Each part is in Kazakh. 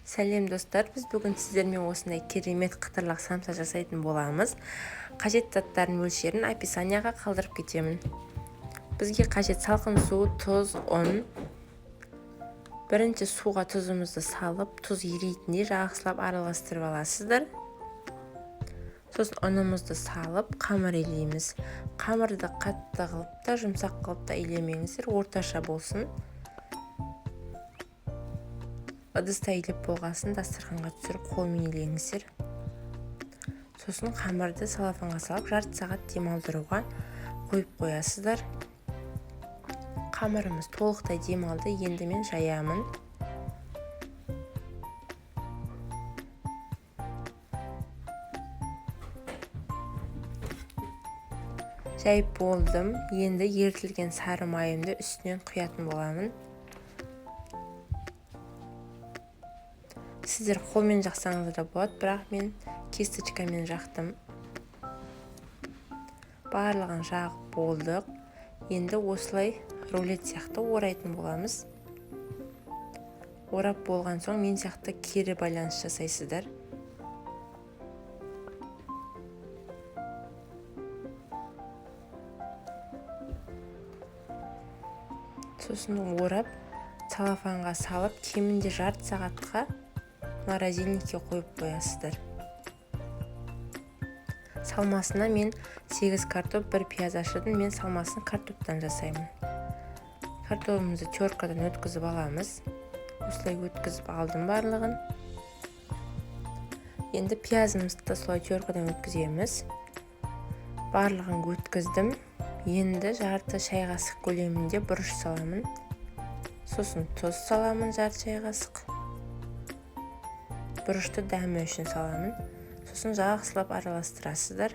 Сәлем достар, біз бүгін сіздермен осындай керемет қытырлақ самса жасайтын боламыз. Қажет заттардың мөлшерін описанияға қалдырып кетемін. Бізге қажет салқын су, тұз, ұн. Бірінші суға тұзымызды салып, тұз ерейтіндей жақсылап араластырып аласыздар. Сосын ұнымызды салып, қамыр илейміз. Қамырды қатты қылып та, жұмсақ қылып та илемеңіздер, орташа болсын. Ыдыста илеп болғасын дастарханға түсіріп қолмен илеңіздер. Сосын қамырды салафанға салып жарты сағат демалдыруға қойып қоясыздар. Қамырымыз толықтай демалды, енді мен жаямын. Жайып болдым. Енді ерітілген сары майымды үстінен құятын боламын. Сіздер қолмен жақсаңыз да болады, бірақ мен кисточкамен жақтым. Барлығын жағып болдық. Енді осылай рулет сияқты орайтын боламыз. Орап болған соң мен сияқты кері байланыс жасайсыздар. Сосын орап, целлофанға салып, кемінде жарты сағатқа морозильникке қойып қоясыздар. Салмасына мен 8 картоп, 1 пияз ашыдым. Мен салмасын картоптан жасаймын. Картопымызды теркадан өткізіп аламыз. Осылай өткізіп алдым барлығын. Енді пиязымызды да солай теркадан өткіземіз. Барлығын өткіздім. Енді жарты шай қасық көлемінде бұрыш саламын. Сосын тұз саламын жарты шай қасық. Бұрышты дәмі үшін саламын. Сосын жақсылап араластырасыздар.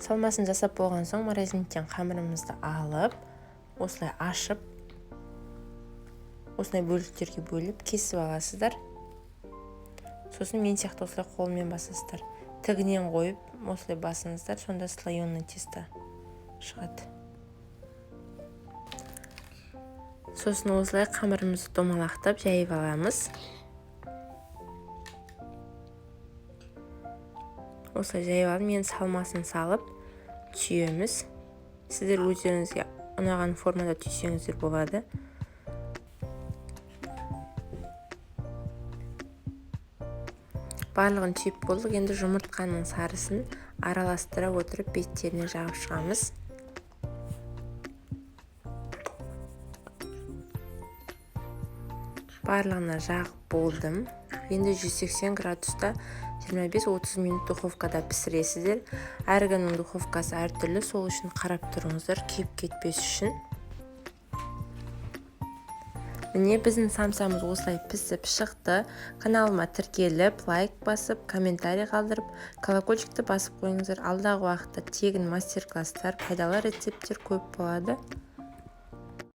Салмасын жасап болған соң морозильниктен қамырымызды алып, осылай ашып, осылай бөліктерге бөліп кесіп аласыздар. Сосын мен сияқты осылай қолмен басасыздар. Тігінен қойып, осылай басыңыздар, сонда слоеный тесто шығады. Сосын осылай қамырымызды домалақтап жайып аламыз. Осылай жайып алып, мен салмасын салып түйеміз. Сіздер өздеріңізге ұнаған формада түйсеңіздер болады. Барлығын түйіп болдық. Енді жұмыртқаның сарысын араластыра отырып беттеріне жағып шығамыз. Барлығына жағып болдым. Енді 180 градуста 25-30 минут духовкада пісіресіздер. Әркімнің духовкасы әртүрлі, сол үшін қарап тұрыңыздар, күйіп кетпес үшін. Міне біздің самсамыз осылай пісіп шықты. Каналыма тіркеліп, лайк басып, комментарий қалдырып, колокольчикті басып қойыңыздар. Алдағы уақытта тегін мастер-класстар, пайдалы рецепттер көп болады.